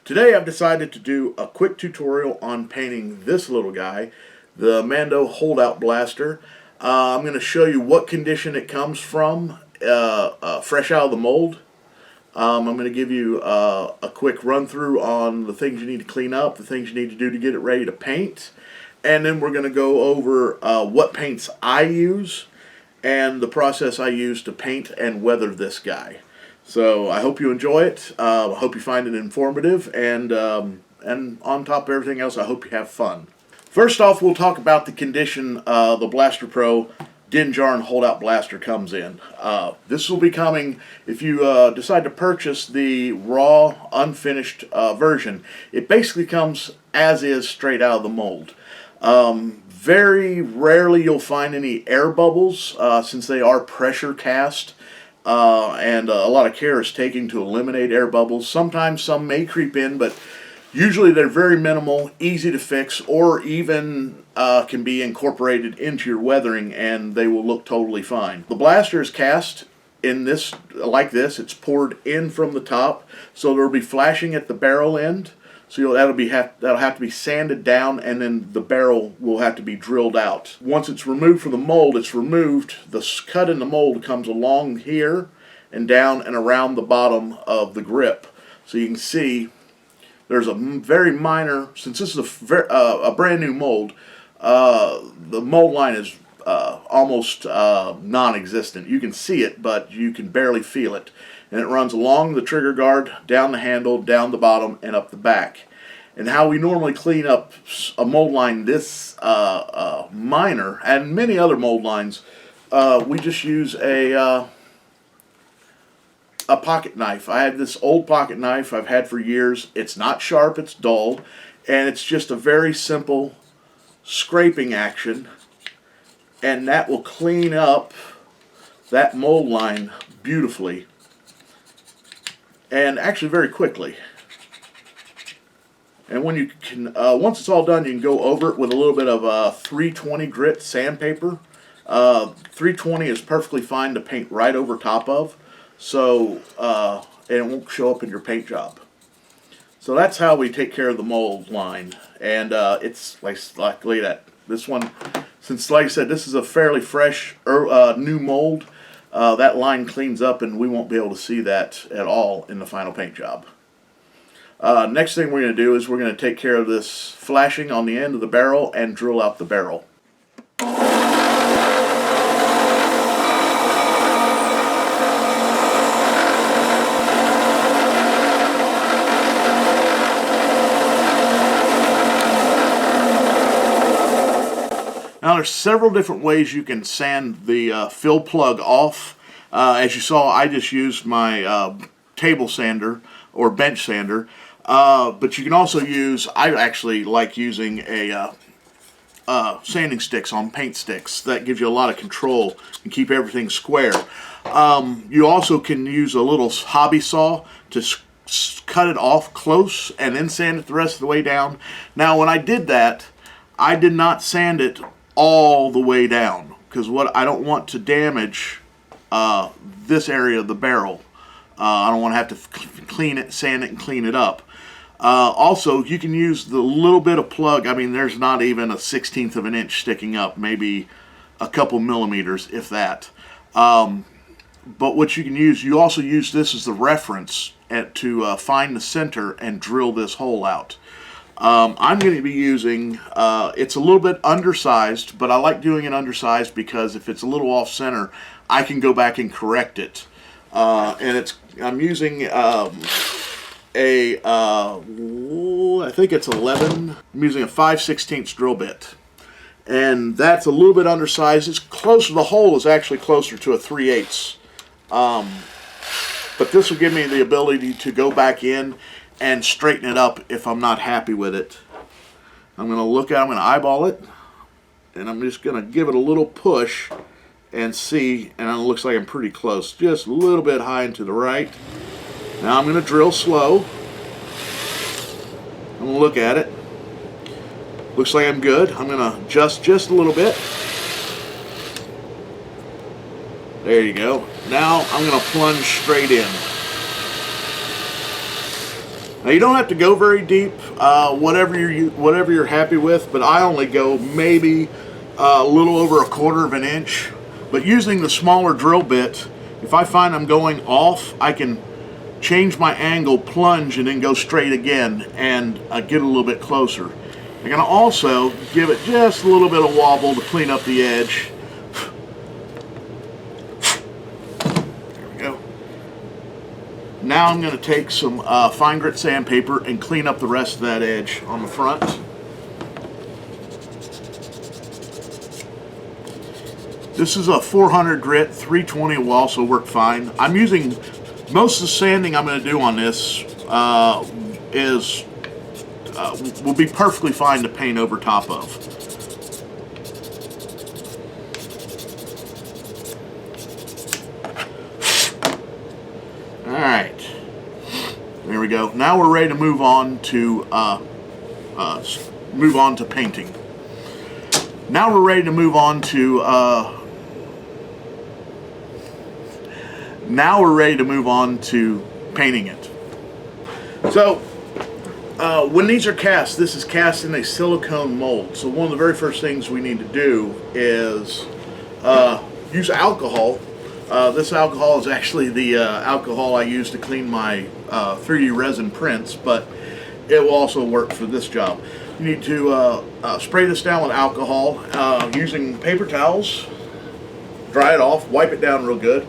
Today I've decided to do a quick tutorial on painting this little guy, the Mando Holdout Blaster. I'm going to show you what condition it comes from, fresh out of the mold. I'm going to give you a quick run through on the things you need to clean up, the things you need to do to get it ready to paint, and then we're going to go over what paints I use and the process I use to paint and weather this guy. So I hope you enjoy it. I hope you find it informative, and on top of everything else, I hope you have fun. First off, we'll talk about the condition the BlasterPro Dinjar and Holdout Blaster comes in. This will be coming, if you decide to purchase the raw, unfinished version, it basically comes as is straight out of the mold. Very rarely you'll find any air bubbles since they are pressure cast. And a lot of care is taken to eliminate air bubbles. Sometimes some may creep in, but usually they're very minimal, easy to fix, or even can be incorporated into your weathering and they will look totally fine. The blaster is cast in this, like this. It's poured in from the top, so there will be flashing at the barrel end. So that'll have to be sanded down, and then the barrel will have to be drilled out. Once it's removed from the mold, it's removed. The cut in the mold comes along here and down and around the bottom of the grip. So you can see there's a very minor, since this is a brand new mold, the mold line is almost non-existent. You can see it, but you can barely feel it. And it runs along the trigger guard, down the handle, down the bottom, and up the back. And how we normally clean up a mold line this minor, and many other mold lines, we just use a pocket knife. I have this old pocket knife I've had for years. It's not sharp, it's dull, and it's just a very simple scraping action, and that will clean up that mold line beautifully. And actually very quickly. And when you can, once it's all done, you can go over it with a little bit of 320 grit sandpaper. 320 is perfectly fine to paint right over top of, so and it won't show up in your paint job. So that's how we take care of the mold line. And it's like that. This one, since like I said, this is a fairly fresh new mold. That line cleans up and we won't be able to see that at all in the final paint job. Next thing we're going to do is we're going to take care of this flashing on the end of the barrel and drill out the barrel. Now there's several different ways you can sand the fill plug off. As you saw, I just used my table sander or bench sander, but you can also use, I actually like using a sanding sticks on paint sticks. That gives you a lot of control and keep everything square. You also can use a little hobby saw to cut it off close and then sand it the rest of the way down. Now when I did that, I did not sand it all the way down, because what I don't want to damage this area of the barrel. I don't want to have to clean it, sand it, and clean it up. Also, you can use the little bit of plug. I mean, there's not even a 1/16 of an inch sticking up, maybe a couple millimeters, if that. But what you can use, you also use this as the reference to find the center and drill this hole out. I'm going to be using, it's a little bit undersized, but I like doing it undersized because if it's a little off center, I can go back and correct it. And I'm using I think it's 11, I'm using a 5/16 drill bit. And that's a little bit undersized. It's closer, the hole is actually closer to a 3/8. But this will give me the ability to go back in and straighten it up if I'm not happy with it. I'm going to look at it, I'm going to eyeball it, and I'm just going to give it a little push and see, and it looks like I'm pretty close, just a little bit high and to the right. Now I'm going to drill slow. I'm going to look at it. Looks like I'm good. I'm going to adjust just a little bit. There you go. Now I'm going to plunge straight in. Now you don't have to go very deep, whatever you're happy with, but I only go maybe a little over 1/4 of an inch. But using the smaller drill bit, if I find I'm going off, I can change my angle, plunge, and then go straight again and get a little bit closer. I'm going to also give it just a little bit of wobble to clean up the edge. There we go. Now I'm going to take some fine grit sandpaper and clean up the rest of that edge on the front. This is a 400 grit, 320 will also work fine. I'm using, most of the sanding I'm going to do on this will be perfectly fine to paint over top of. Alright, there we go. Now we're ready to move on to painting. Now we're ready to move on to painting it. So when these are cast, this is cast in a silicone mold. So one of the very first things we need to do is use alcohol. This alcohol is actually the alcohol I use to clean my 3D resin prints, but it will also work for this job. You need to spray this down with alcohol using paper towels, dry it off, wipe it down real good.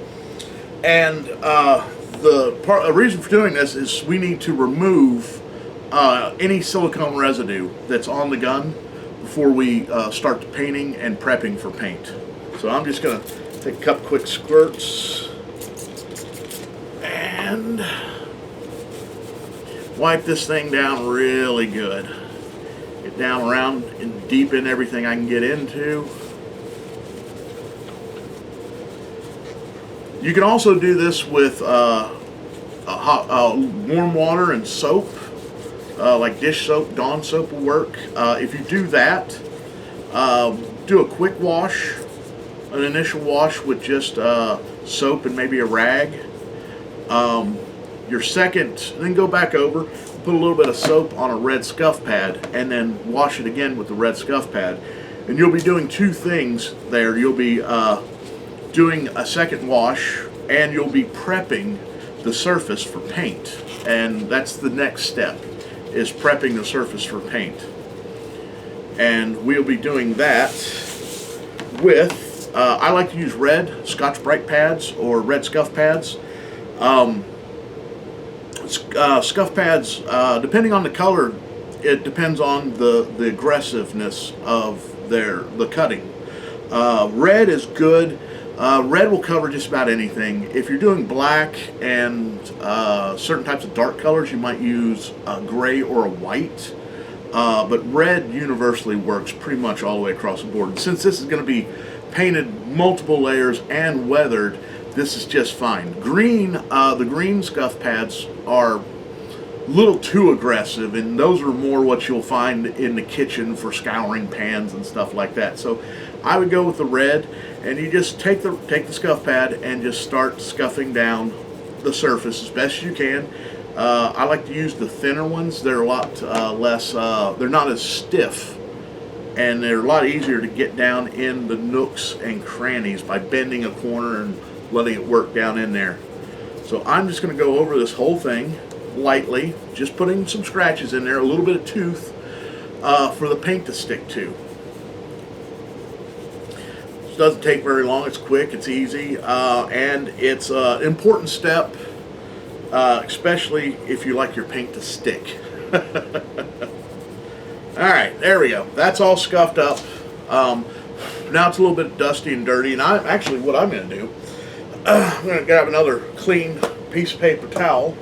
And the reason for doing this is we need to remove any silicone residue that's on the gun before we start the painting and prepping for paint. So I'm just going to take a couple quick squirts and wipe this thing down really good. Get down around and deep in everything I can get into. You can also do this with warm water and soap, like dish soap, Dawn soap will work. If you do that, do a quick wash, an initial wash with just soap and maybe a rag. Your second, then go back over, put a little bit of soap on a red scuff pad, and then wash it again with the red scuff pad. And you'll be doing two things there. You'll be doing a second wash, and you'll be prepping the surface for paint. And that's the next step, is prepping the surface for paint. And we'll be doing that with, I like to use red Scotch-Brite pads or red scuff pads. Scuff pads, depending on the color, it depends on the aggressiveness of the cutting. Red is good. Red will cover just about anything. If you're doing black and certain types of dark colors, you might use a gray or a white. But red universally works pretty much all the way across the board. And since this is going to be painted multiple layers and weathered, this is just fine. Green, the green scuff pads are a little too aggressive, and those are more what you'll find in the kitchen for scouring pans and stuff like that. So I would go with the red, and you just take the scuff pad and just start scuffing down the surface as best as you can. I like to use the thinner ones. They're a lot less, they're not as stiff, and they're a lot easier to get down in the nooks and crannies by bending a corner and letting it work down in there. So I'm just going to go over this whole thing lightly, just putting some scratches in there, a little bit of tooth for the paint to stick to. This doesn't take very long, it's quick, it's easy, and it's an important step, especially if you like your paint to stick. Alright, there we go. That's all scuffed up. Now it's a little bit dusty and dirty, and what I'm going to do, I'm going to grab another clean piece of paper towel.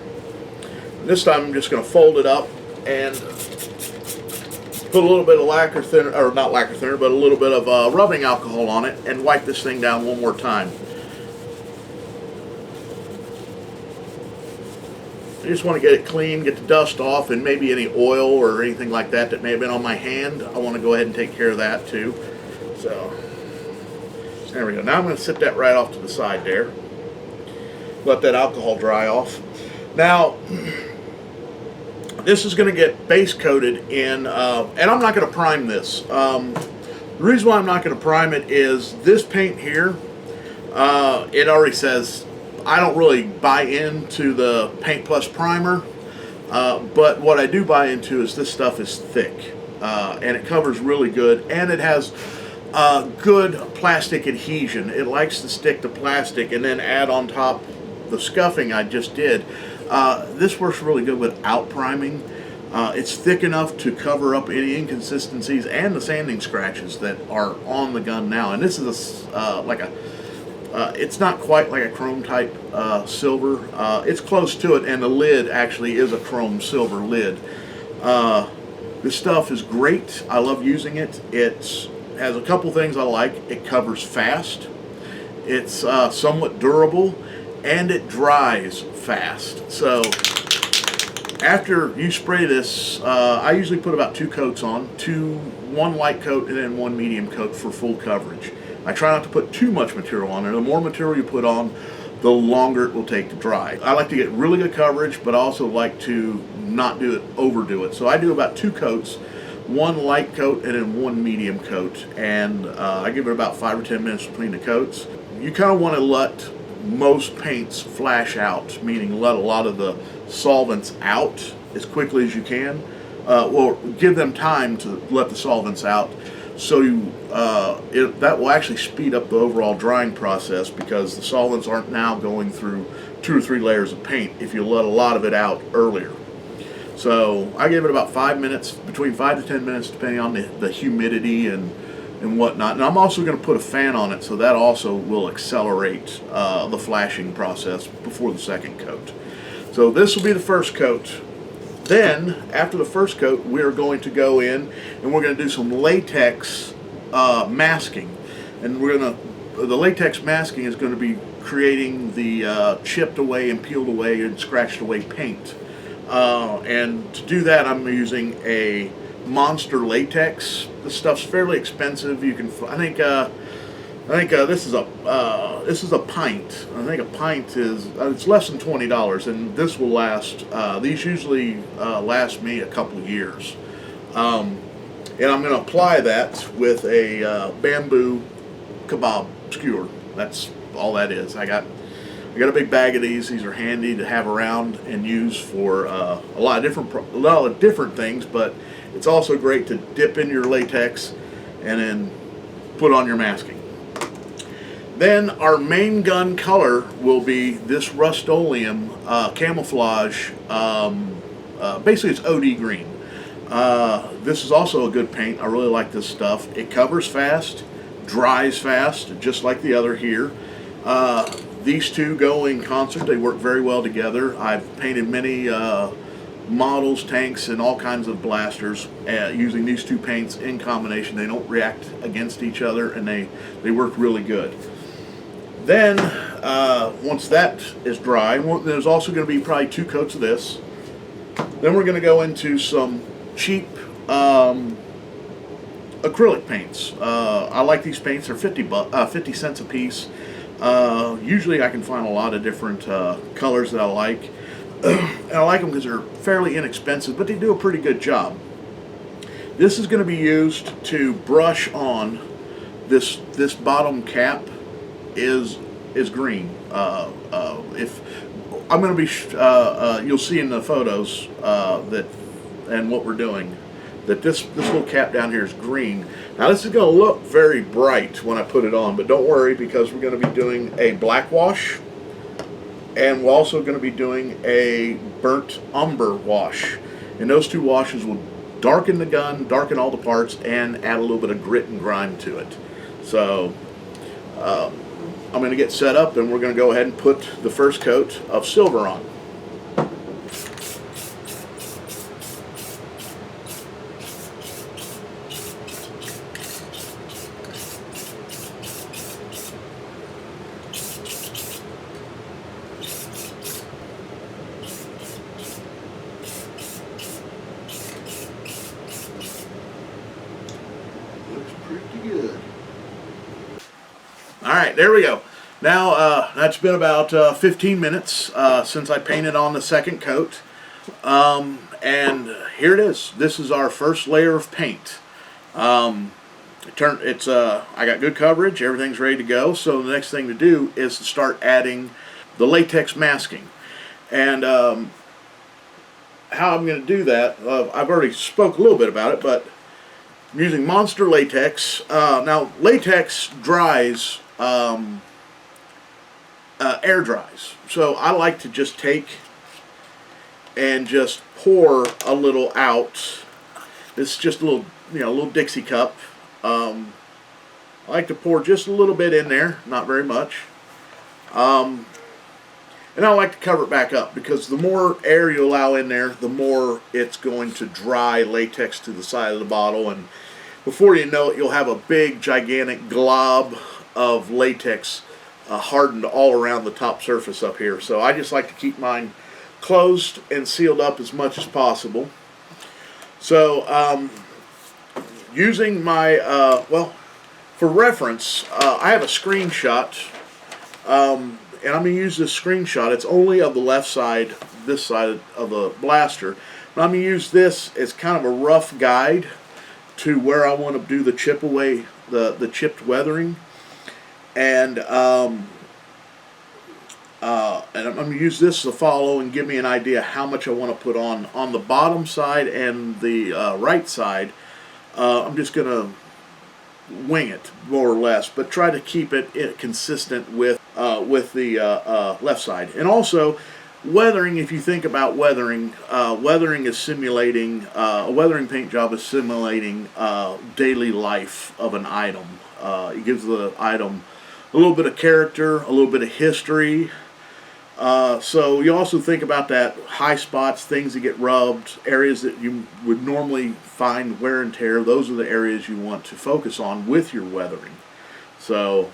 This time I'm just going to fold it up and put a little bit of lacquer thinner, or not lacquer thinner, but a little bit of rubbing alcohol on it, and wipe this thing down one more time. I just want to get it clean, get the dust off, and maybe any oil or anything like that that may have been on my hand. I want to go ahead and take care of that too. So there we go. Now I'm going to sit that right off to the side there. Let that alcohol dry off. Now, This is going to get base coated in, and I'm not going to prime this. The reason why I'm not going to prime it is this paint here, it already says I don't really buy into the Paint Plus primer, but what I do buy into is this stuff is thick, and it covers really good, and it has good plastic adhesion. It likes to stick to plastic and then add on top the scuffing I just did. This works really good without priming. It's thick enough to cover up any inconsistencies and the sanding scratches that are on the gun now. And this is it's not quite like a chrome type silver. It's close to it, and the lid actually is a chrome silver lid. This stuff is great. I love using it. It has a couple things I like. It covers fast. It's somewhat durable, and it dries fast. So after you spray this, I usually put about 2 coats on, one light coat and then 1 medium coat for full coverage. I try not to put too much material on there. The more material you put on, the longer it will take to dry. I like to get really good coverage, but I also like to not overdo it. So I do about 2 coats, 1 light coat and then 1 medium coat, and I give it about 5 or 10 minutes between the coats. You kind of want to let most paints flash out, meaning let a lot of the solvents out as quickly as you can. Well, give them time to let the solvents out, so that will actually speed up the overall drying process, because the solvents aren't now going through 2 or 3 layers of paint if you let a lot of it out earlier. So I give it about 5 minutes, between 5 to 10 minutes, depending on the humidity and whatnot. And I'm also going to put a fan on it, so that also will accelerate the flashing process before the second coat. So this will be the first coat. Then, after the first coat, we're going to go in and we're going to do some latex masking. And the latex masking is going to be creating the chipped away and peeled away and scratched away paint. And to do that, I'm using a Monster latex. This stuff's fairly expensive. You can, I think this is a pint. I think a pint is it's less than $20, and this will last. These usually last me a couple years. And I'm going to apply that with a bamboo kebab skewer. That's all that is. I got a big bag of these. These are handy to have around and use for a lot of different things, but it's also great to dip in your latex and then put on your masking. Then our main gun color will be this Rust-Oleum camouflage. Basically, it's OD green. This is also a good paint. I really like this stuff. It covers fast, dries fast, just like the other here. These two go in concert. They work very well together. I've painted many models, tanks, and all kinds of blasters using these two paints in combination. They don't react against each other, and they work really good. Then, once that is dry, there's also going to be probably 2 coats of this. Then we're going to go into some cheap acrylic paints. I like these paints. They're 50 cents a piece. Usually I can find a lot of different colors that I like. And I like them because they're fairly inexpensive, but they do a pretty good job. This is going to be used to brush on this bottom cap is green. If I'm going to be, you'll see in the photos and what we're doing, that this little cap down here is green. Now this is going to look very bright when I put it on, but don't worry, because we're going to be doing a black wash, and we're also going to be doing a burnt umber wash. And those 2 washes will darken the gun, darken all the parts, and add a little bit of grit and grime to it. So I'm going to get set up, and we're going to go ahead and put the first coat of silver on. Alright, there we go. Now, that's been about 15 minutes since I painted on the second coat. And here it is. This is our first layer of paint. I got good coverage, everything's ready to go, so the next thing to do is to start adding the latex masking. And how I'm going to do that, I've already spoke a little bit about it, but I'm using Monster Latex. Now latex dries, air dries, so I like to just take and just pour a little out. This is just a little, little Dixie cup. I like to pour just a little bit in there, not very much. And I like to cover it back up, because the more air you allow in there, the more it's going to dry latex to the side of the bottle, and before you know it, you'll have a big, gigantic glob of latex hardened all around the top surface up here. So I just like to keep mine closed and sealed up as much as possible. So using my, for reference, I have a screenshot, and I'm going to use this screenshot. It's only of the left side, this side of the blaster. But I'm going to use this as kind of a rough guide to where I want to do the chip away, the chipped weathering. And I'm going to use this to follow and give me an idea how much I want to put on the bottom side and the right side. I'm just going to wing it more or less, but try to keep it consistent with the left side. And also, weathering, if you think about weathering, weathering is simulating, a weathering paint job is simulating daily life of an item. It gives the item a little bit of character, a little bit of history. So you also think about that, high spots, things that get rubbed, areas that you would normally find wear and tear. Those are the areas you want to focus on with your weathering. So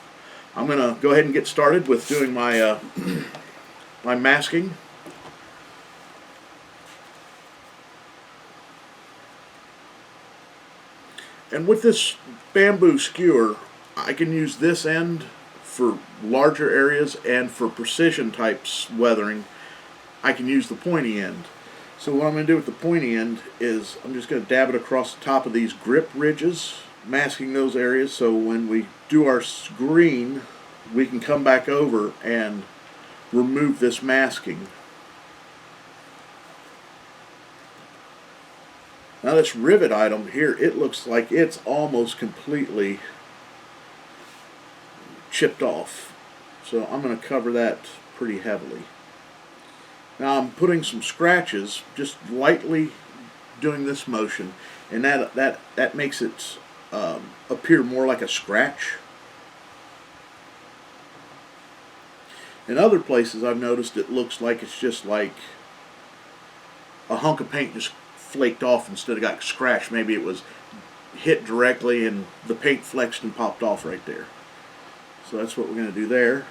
I'm going to go ahead and get started with doing my my masking. And with this bamboo skewer, I can use this end for larger areas, and for precision types weathering, I can use the pointy end. So what I'm going to do with the pointy end is I'm just going to dab it across the top of these grip ridges, masking those areas, so when we do our screen, we can come back over and remove this masking. Now this rivet item here, it looks like it's almost completely chipped off. So I'm going to cover that pretty heavily. Now I'm putting some scratches, just lightly doing this motion, and that makes it appear more like a scratch. In other places I've noticed it looks like it's just like a hunk of paint just flaked off instead of got scratched. Maybe it was hit directly and the paint flexed and popped off right there. So that's what we're going to do there.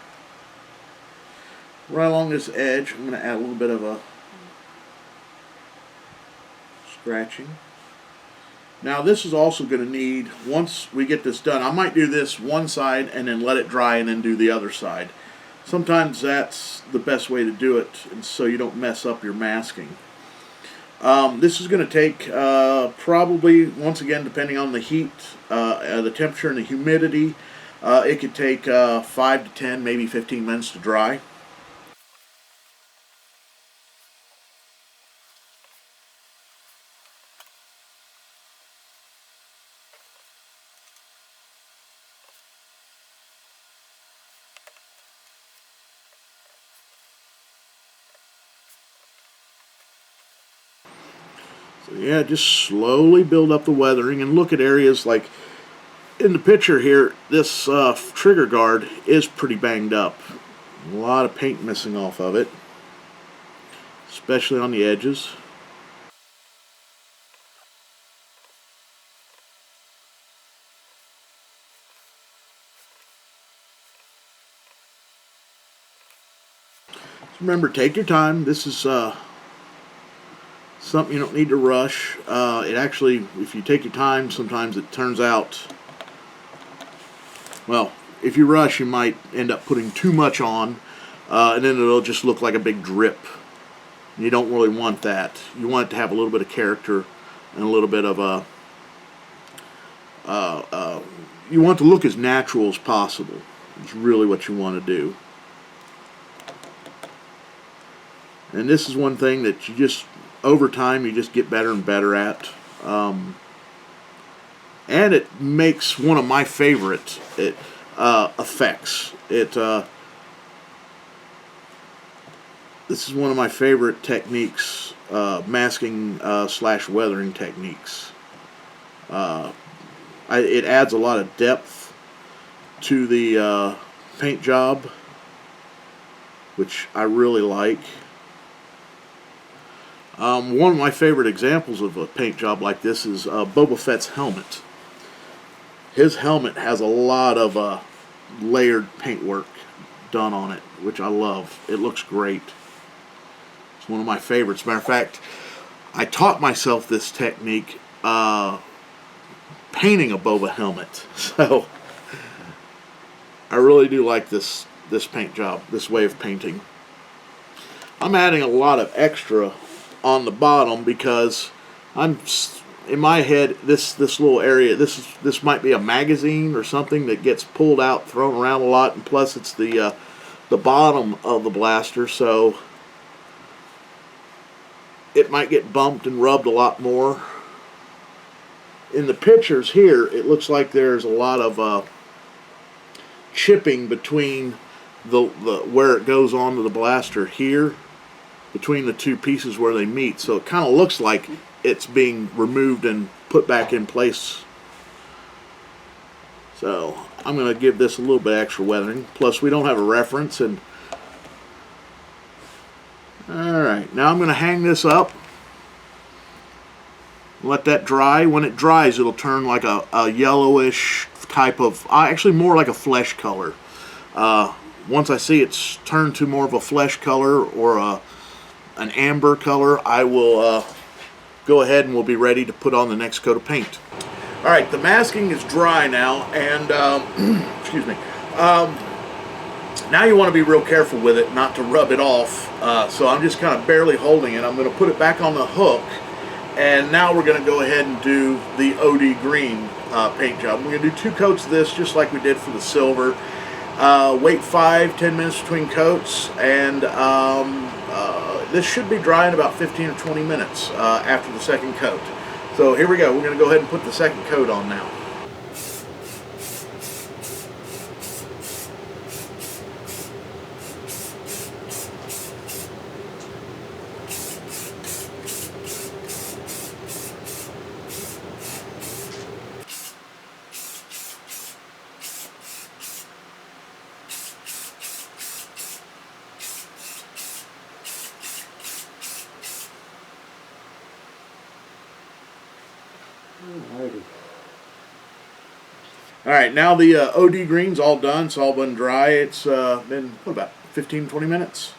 Right along this edge, I'm going to add a little bit of a scratching. Now this is also going to need, once we get this done, I might do this one side and then let it dry and then do the other side. Sometimes that's the best way to do it, and so you don't mess up your masking. This is going to take probably, once again, depending on the heat, the temperature and the humidity, it could take 5 to 10, maybe 15 minutes to dry. So yeah, just slowly build up the weathering and look at areas like in the picture here. This trigger guard is pretty banged up. A lot of paint missing off of it, especially on the edges. Remember, take your time. This is something you don't need to rush. It actually, if you take your time, sometimes it turns out, well, if you rush, you might end up putting too much on, and then it'll just look like a big drip. You don't really want that. You want it to have a little bit of character and a little bit of a you want it to look as natural as possible. It's really what you want to do. And this is one thing that you just, over time, you just get better and better at. And it makes one of my favorite effects. This is one of my favorite techniques, masking slash weathering techniques. It adds a lot of depth to the paint job, which I really like. One of my favorite examples of a paint job like this is Boba Fett's helmet. His helmet has a lot of layered paintwork done on it, which I love. It looks great. It's one of my favorites. Matter of fact, I taught myself this technique painting a Boba helmet. So I really do like this paint job, this way of painting. I'm adding a lot of extra on the bottom because I'm in my head this little area, this might be a magazine or something that gets pulled out, thrown around a lot, and plus it's the bottom of the blaster, so it might get bumped and rubbed a lot more. In the pictures here, it looks like there's a lot of chipping between the where it goes onto the blaster here, between the two pieces where they meet. So it kind of looks like it's being removed and put back in place. So I'm going to give this a little bit extra weathering. Plus we don't have a reference. And alright, now I'm going to hang this up. Let that dry. When it dries, it'll turn like a yellowish type of, actually more like a flesh color. Once I see it's turned to more of a flesh color or an amber color, I will go ahead and we'll be ready to put on the next coat of paint. Alright, the masking is dry now, and excuse me. Now you want to be real careful with it, not to rub it off. So I'm just kind of barely holding it. I'm going to put it back on the hook. And now we're going to go ahead and do the OD green paint job. We're going to do 2 coats of this just like we did for the silver. Wait 5-10 minutes between coats, and this should be dry in about 15 or 20 minutes after the second coat. So here we go. We're going to go ahead and put the second coat on now. Alright, now the OD green's all done. It's all been dry. It's been, what, about 15-20 minutes.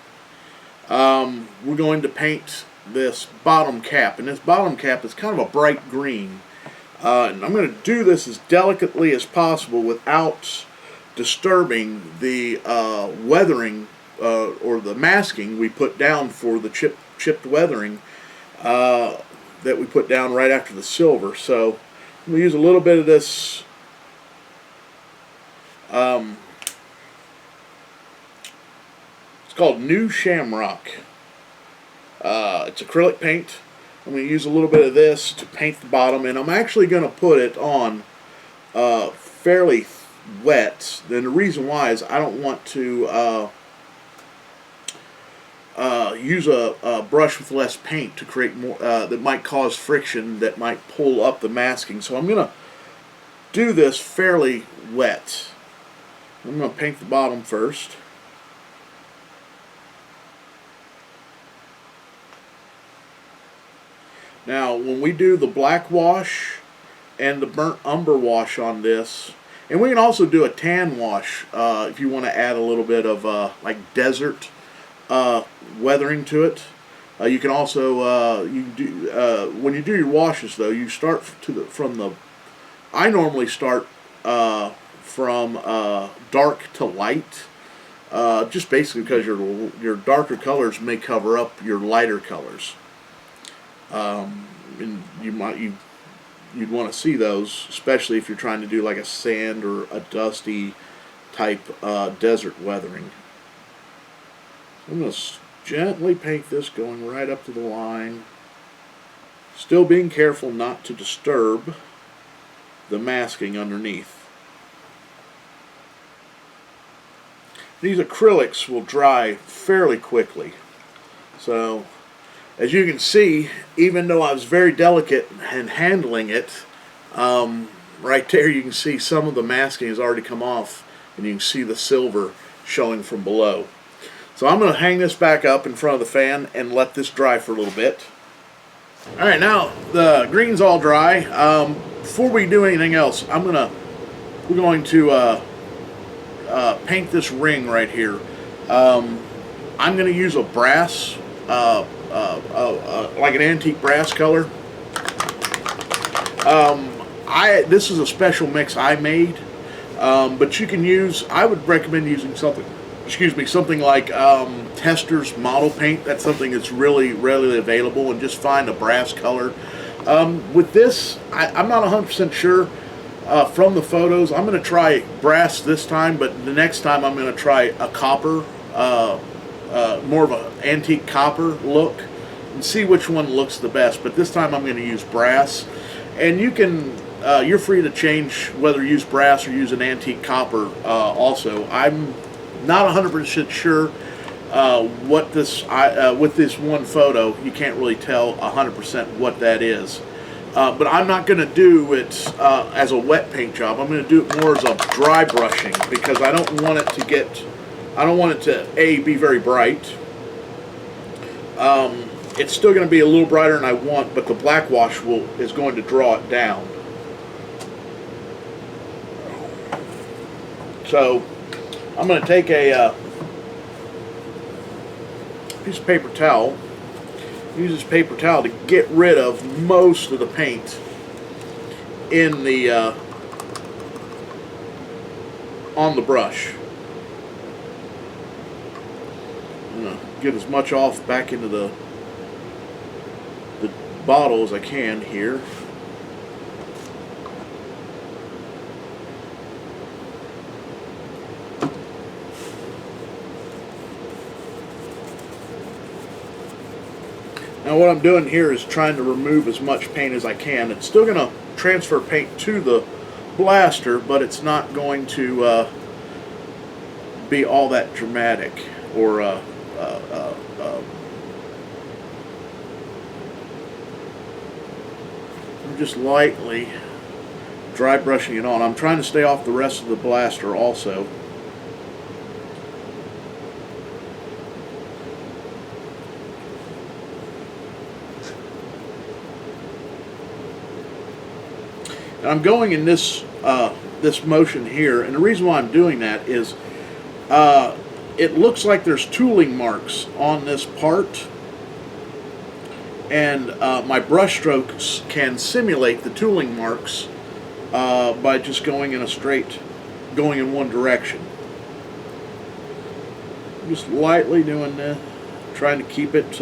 We're going to paint this bottom cap. And this bottom cap is kind of a bright green. And I'm going to do this as delicately as possible without disturbing the weathering or the masking we put down for the chipped weathering that we put down right after the silver. So I'm going to use a little bit of this it's called New Shamrock. It's acrylic paint. I'm going to use a little bit of this to paint the bottom, and I'm actually going to put it on fairly wet. Then the reason why is I don't want to use a brush with less paint to create more that might cause friction that might pull up the masking. So I'm going to do this fairly wet. I'm going to paint the bottom first. Now, when we do the black wash and the burnt umber wash on this, and we can also do a tan wash if you want to add a little bit of like desert weathering to it. You can also when you do your washes though, you start from the. I normally start from dark to light, just basically because your darker colors may cover up your lighter colors. And you'd want to see those, especially if you're trying to do like a sand or a dusty type desert weathering. I'm going to gently paint this going right up to the line, still being careful not to disturb the masking underneath. These acrylics will dry fairly quickly, so as you can see, even though I was very delicate in handling it, right there you can see some of the masking has already come off, and you can see the silver showing from below. So I'm going to hang this back up in front of the fan and let this dry for a little bit. Alright, now the green's all dry. Before we do anything else, we're going to paint this ring right here. I'm going to use a brass, like an antique brass color. This is a special mix I made, but you can use, I would recommend using something like Tester's model paint. That's something that's really readily available, and just find a brass color. With this, I'm not 100% sure from the photos. I'm going to try brass this time, but the next time I'm going to try a copper, more of an antique copper look, and see which one looks the best. But this time I'm going to use brass, and you're free to change whether you use brass or use an antique copper also. I'm not 100% sure what with this one photo, you can't really tell 100% what that is. But I'm not going to do it as a wet paint job. I'm going to do it more as a dry brushing, because I don't want it to be very bright. It's still going to be a little brighter than I want, but the black wash is going to draw it down. So I'm going to take a piece of paper towel. Use this paper towel to get rid of most of the paint in the on the brush. I'm going to get as much off back into the bottle as I can here. Now what I'm doing here is trying to remove as much paint as I can. It's still going to transfer paint to the blaster, but it's not going to be all that dramatic or I'm just lightly dry brushing it on. I'm trying to stay off the rest of the blaster also. And I'm going in this motion here, and the reason why I'm doing that is it looks like there's tooling marks on this part, and my brush strokes can simulate the tooling marks by just going in one direction. I'm just lightly doing this, trying to keep it,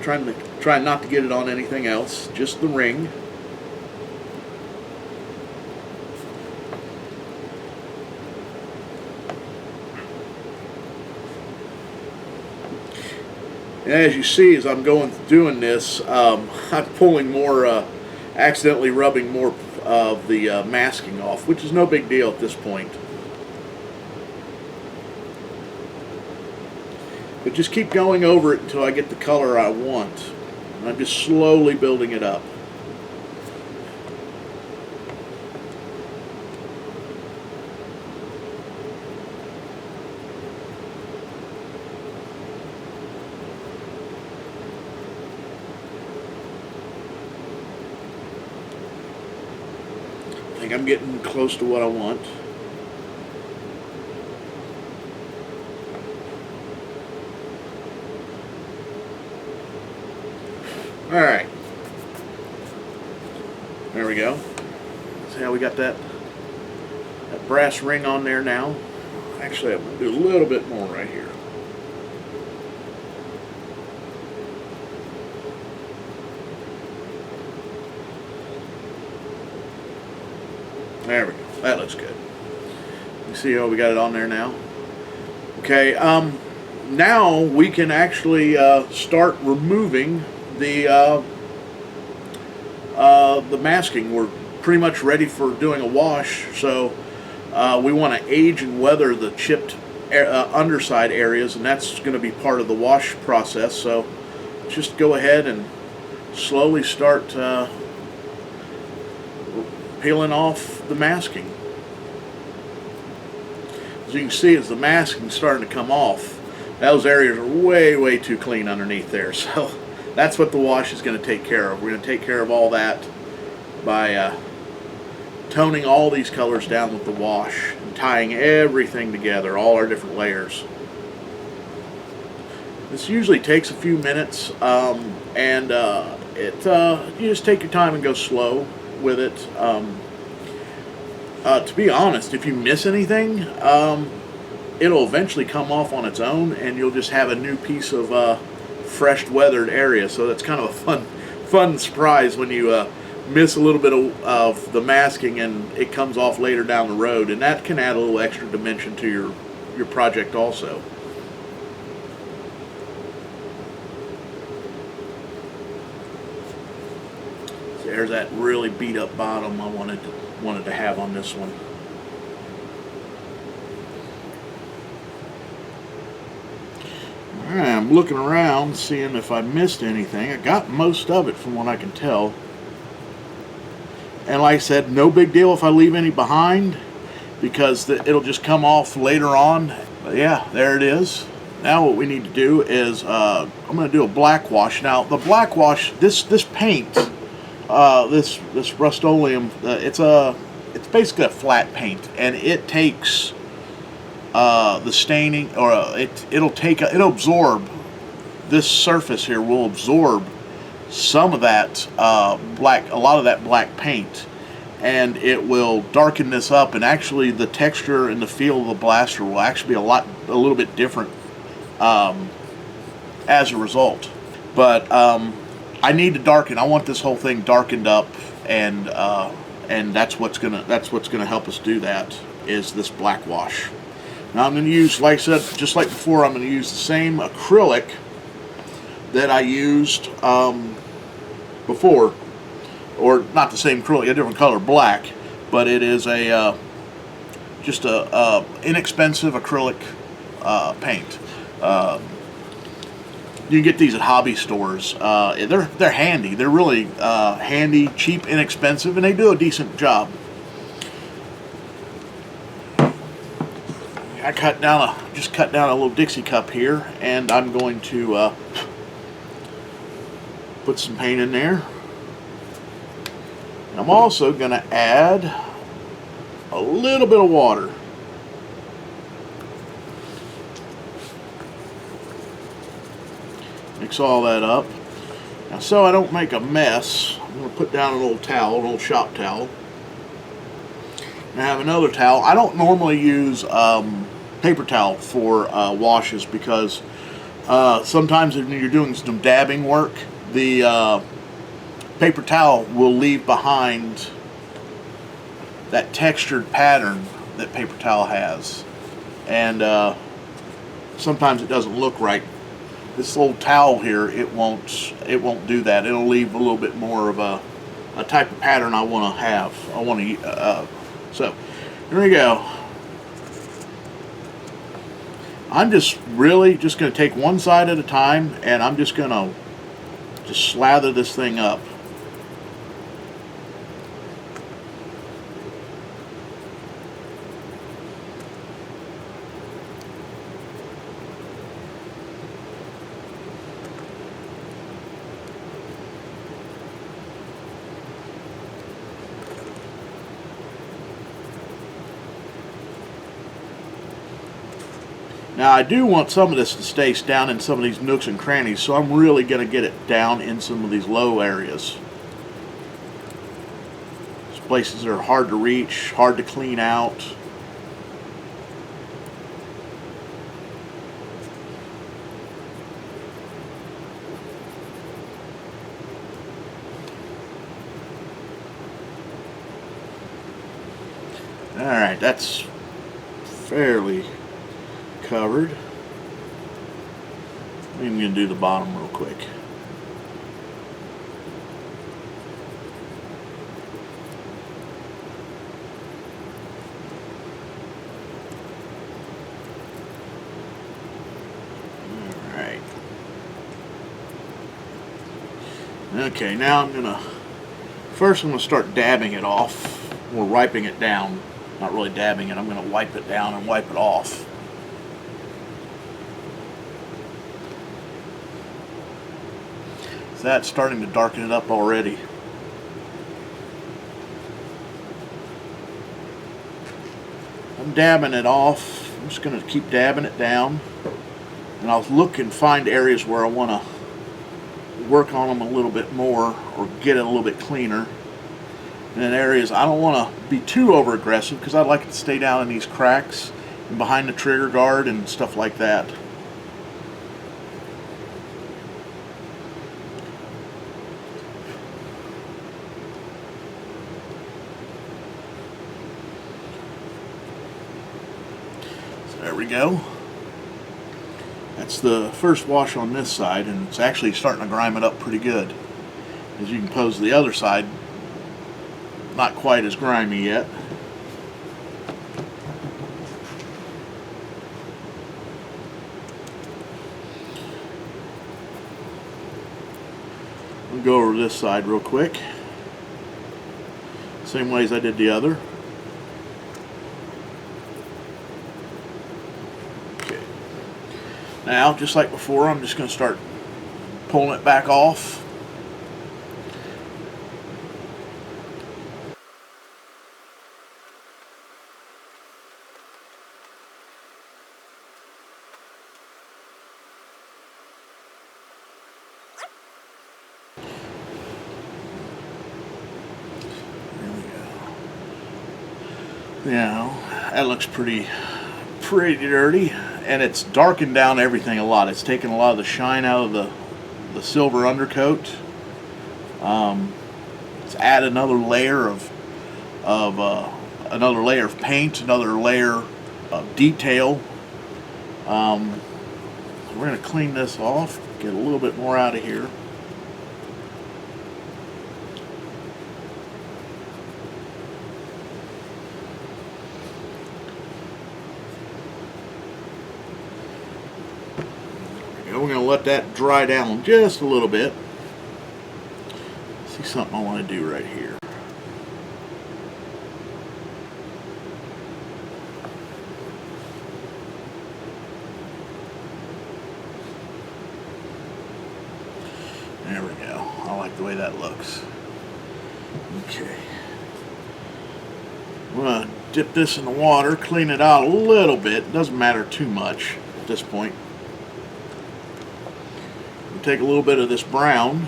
trying not to get it on anything else, just the ring. And as you see, as I'm doing this, I'm pulling more, accidentally rubbing more of the masking off, which is no big deal at this point. But just keep going over it until I get the color I want. And I'm just slowly building it up. I think I'm getting close to what I want. Alright. There we go. See how we got that brass ring on there now. Actually, I'm going to do a little bit more right here. There we go. That looks good. You see how we got it on there now? Okay, now we can actually start removing the masking. We're pretty much ready for doing a wash, so we want to age and weather the chipped underside areas, and that's going to be part of the wash process. So just go ahead and slowly start peeling off the masking. As you can see, as the masking is starting to come off, those areas are way too clean underneath there. So that's what the wash is going to take care of. We're going to take care of all that by toning all these colors down with the wash and tying everything together, all our different layers. This usually takes a few minutes, and you just take your time and go slow with it. To be honest, if you miss anything, it'll eventually come off on its own, and you'll just have a new piece of fresh weathered area. So that's kind of a fun surprise when you miss a little bit of the masking and it comes off later down the road, and that can add a little extra dimension to your project also. So there's that really beat up bottom I wanted to have on this one. Alright, I'm looking around seeing if I missed anything. I got most of it from what I can tell. And like I said, no big deal if I leave any behind, because it'll just come off later on. But yeah, there it is. Now what we need to do is I'm going to do a black wash. Now the black wash, this paint, this Rust-Oleum, it's basically a flat paint, and it takes the staining, or it'll absorb. This surface here will absorb some of that a lot of that black paint, and it will darken this up, and actually the texture and the feel of the blaster will actually be a little bit different as a result. But I need to darken. I want this whole thing darkened up, and that's what's gonna help us do that, is this black wash. Now I'm going to use, like I said, just like before, I'm going to use the same acrylic that I used before, or not the same acrylic, a different color, black, but it is just a inexpensive acrylic paint. You can get these at hobby stores. They're handy. They're really handy, cheap, inexpensive, and they do a decent job. I just cut down a little Dixie cup here, and I'm going to put some paint in there. I'm also going to add a little bit of water. Mix all that up. Now, so I don't make a mess, I'm going to put down an old towel, an old shop towel. And I have another towel. I don't normally use paper towel for washes, because sometimes when you're doing some dabbing work, the paper towel will leave behind that textured pattern that paper towel has, and sometimes it doesn't look right. This old towel here, it won't do that. It'll leave a little bit more of a type of pattern I want to have. So here we go. I'm just really just going to take one side at a time, and I'm just going to slather this thing up. Now I do want some of this to stay down in some of these nooks and crannies, so I'm really going to get it down in some of these low areas. These places that are hard to reach, hard to clean out. Alright, that's fairly covered. I'm going to do the bottom real quick. Alright. Okay, now I'm going to start dabbing it off, or wiping it down. Not really dabbing it, I'm going to wipe it down and wipe it off. So that's starting to darken it up already. I'm dabbing it off. I'm just going to keep dabbing it down. And I'll look and find areas where I want to work on them a little bit more, or get it a little bit cleaner. And in areas I don't want to be too over aggressive, because I'd like it to stay down in these cracks and behind the trigger guard and stuff like that. So there we go. That's the first wash on this side, and it's actually starting to grime it up pretty good. As you can pose the other side, not quite as grimy yet. We'll go over this side real quick. Same way as I did the other. Okay. Now, just like before, I'm just going to start pulling it back off. Now, that looks pretty dirty, and it's darkened down everything a lot. It's taken a lot of the shine out of the silver undercoat. It's added another layer of paint, another layer of detail. We're going to clean this off, get a little bit more out of here. We're going to let that dry down just a little bit. See something I want to do right here. There we go. I like the way that looks. Okay. I'm going to dip this in the water, clean it out a little bit. It doesn't matter too much at this point. Take a little bit of this brown.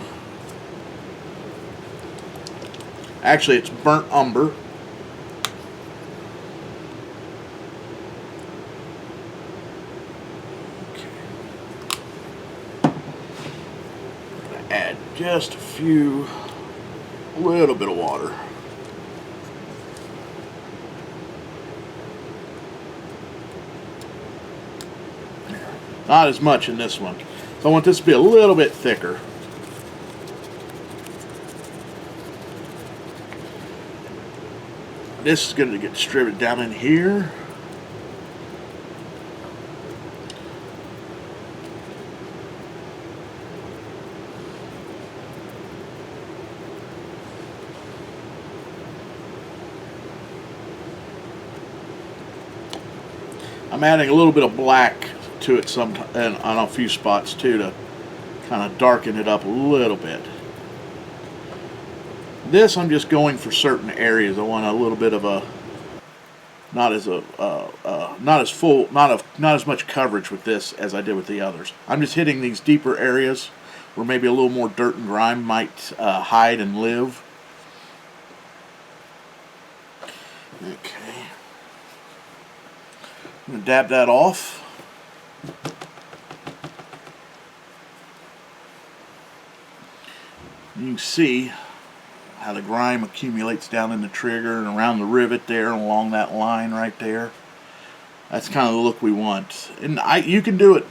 Actually, it's burnt umber. Okay. Add just a little bit of water. Not as much in this one. So I want this to be a little bit thicker. This is going to get distributed down in here. I'm adding a little bit of black to it and on a few spots too, to kind of darken it up a little bit. This I'm just going for certain areas. I want a little bit of a not as much coverage with this as I did with the others. I'm just hitting these deeper areas where maybe a little more dirt and grime might hide and live. Okay, I'm going to dab that off. You can see how the grime accumulates down in the trigger and around the rivet there and along that line right there. That's kind of the look we want. And you can do it.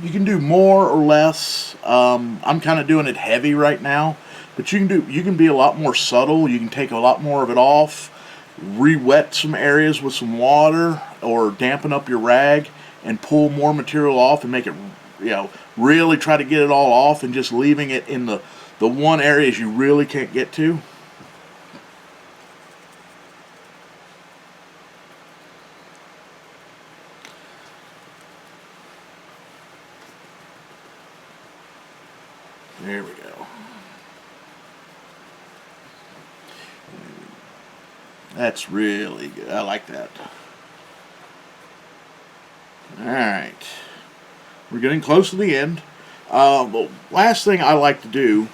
You can do more or less. I'm kind of doing it heavy right now, but you can be a lot more subtle. You can take a lot more of it off, re-wet some areas with some water, or dampen up your rag and pull more material off and make it, really try to get it all off, and just leaving it in the one areas you really can't get to. There we go. That's really good. I like that. Alright. We're getting close to the end. The last thing I like to do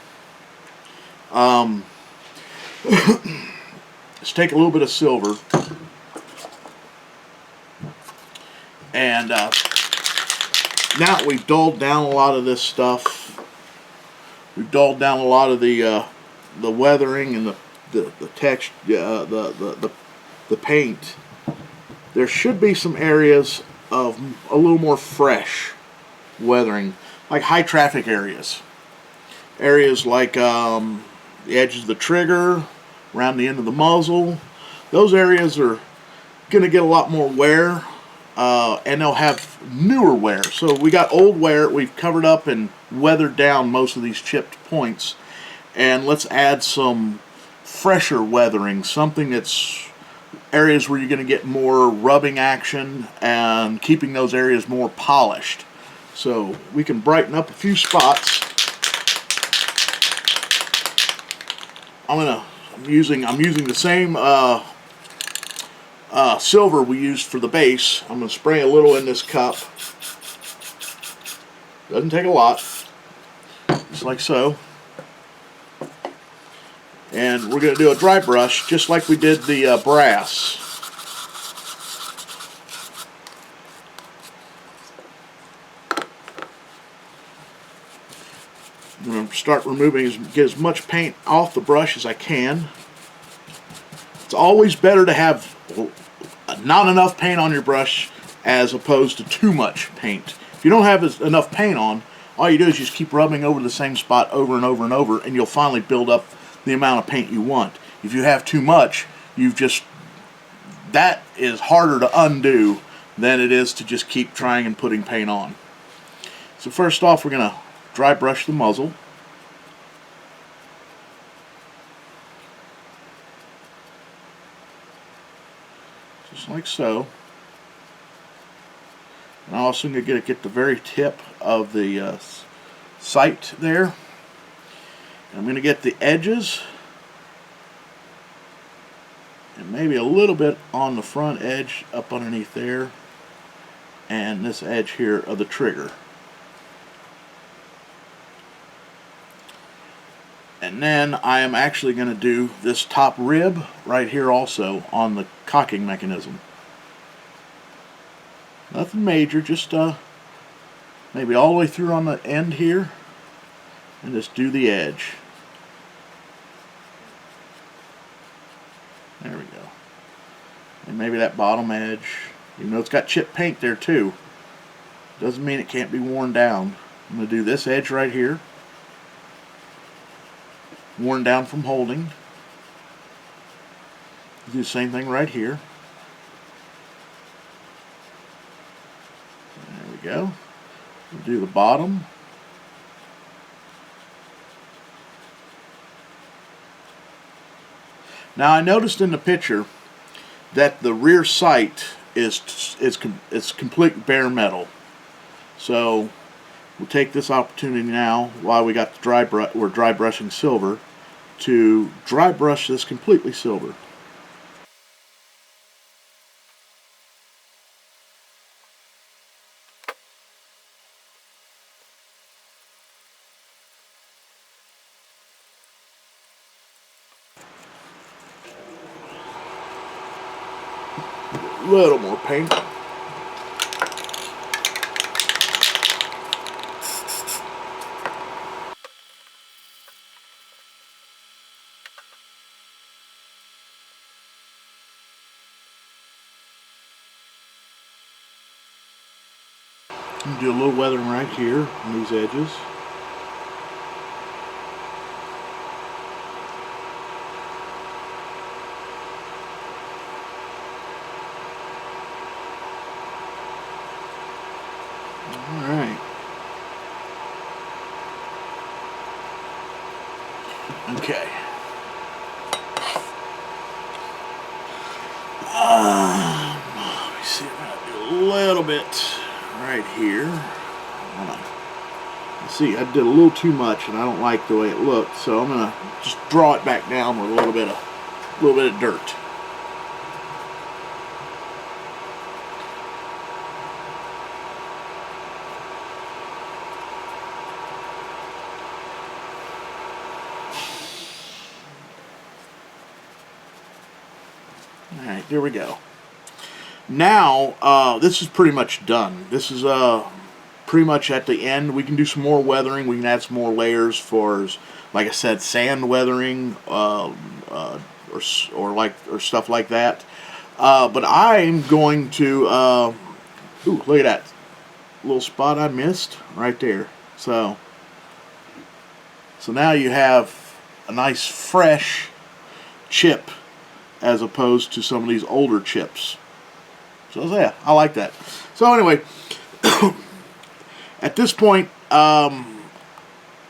is take a little bit of silver and now that we've dulled down a lot of this stuff, we've dulled down a lot of the weathering and the text, the paint. There should be some areas of a little more fresh weathering, like high traffic areas. Areas like the edges of the trigger, around the end of the muzzle. Those areas are going to get a lot more wear, and they'll have newer wear. So we got old wear. We've covered up and weathered down most of these chipped points, and let's add some fresher weathering, something that's areas where you're going to get more rubbing action and keeping those areas more polished. So we can brighten up a few spots. I'm using the same silver we used for the base. I'm going to spray a little in this cup. Doesn't take a lot. Just like so. And we're going to do a dry brush just like we did the brass. I'm going to start removing, get as much paint off the brush as I can. It's always better to have not enough paint on your brush as opposed to too much paint. If you don't have enough paint on, all you do is just keep rubbing over the same spot over and over and over, and you'll finally build up the amount of paint you want. If you have too much, that is harder to undo than it is to just keep trying and putting paint on. So first off, we're going to dry brush the muzzle. Just like so. And I'm also going to get the very tip of the sight there. I'm going to get the edges and maybe a little bit on the front edge up underneath there, and this edge here of the trigger. And then I am actually going to do this top rib right here also on the cocking mechanism. Nothing major, just maybe all the way through on the end here, and just do the edge. There we go. And maybe that bottom edge, even though it's got chip paint there too, doesn't mean it can't be worn down. I'm going to do this edge right here, worn down from holding. Do the same thing right here. There we go. We'll do the bottom. Now I noticed in the picture that the rear sight is complete bare metal. So we'll take this opportunity now, while we got the we're dry brushing silver, to dry brush this completely silver. A little more paint. Do a little weathering right here on these edges. Alright. Okay. Let me see if I can do a little bit right here. See, I did a little too much, and I don't like the way it looked, so I'm gonna just draw it back down with a little bit of dirt. Alright, there we go. Now, this is pretty much done. This is pretty much at the end. We can do some more weathering. We can add some more layers for, like I said, sand weathering or stuff like that. But I'm going to, ooh, look at that little spot I missed right there. So now you have a nice fresh chip as opposed to some of these older chips. So yeah, I like that. So anyway, at this point, I'm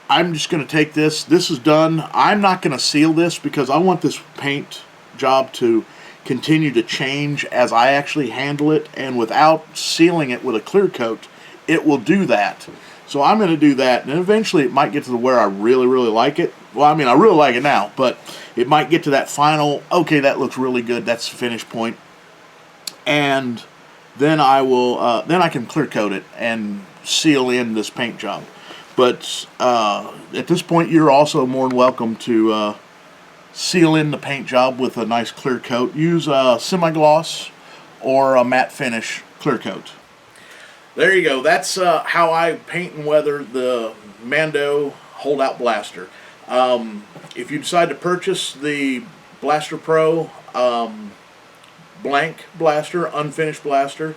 just going to take this. This is done. I'm not going to seal this because I want this paint job to continue to change as I actually handle it, and without sealing it with a clear coat, it will do that. So I'm going to do that, and eventually it might get to where I really, really like it. Well, I mean, I really like it now, but it might get to that final, okay, that looks really good, that's the finish point. And then I will, then I can clear coat it and seal in this paint job. But at this point, you're also more than welcome to seal in the paint job with a nice clear coat. Use a semi-gloss or a matte finish clear coat. There you go. That's how I paint and weather the Mando Holdout Blaster. If you decide to purchase the BlasterPro blank blaster, unfinished blaster,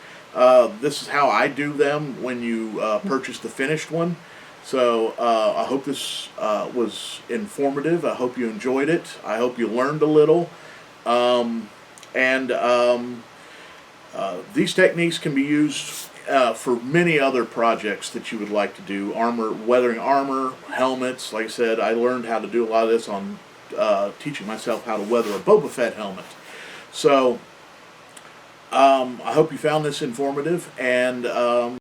this is how I do them when you purchase the finished one. So I hope this was informative. I hope you enjoyed it. I hope you learned a little. These techniques can be used for many other projects that you would like to do. Weathering armor, helmets. Like I said, I learned how to do a lot of this on teaching myself how to weather a Boba Fett helmet. So I hope you found this informative, and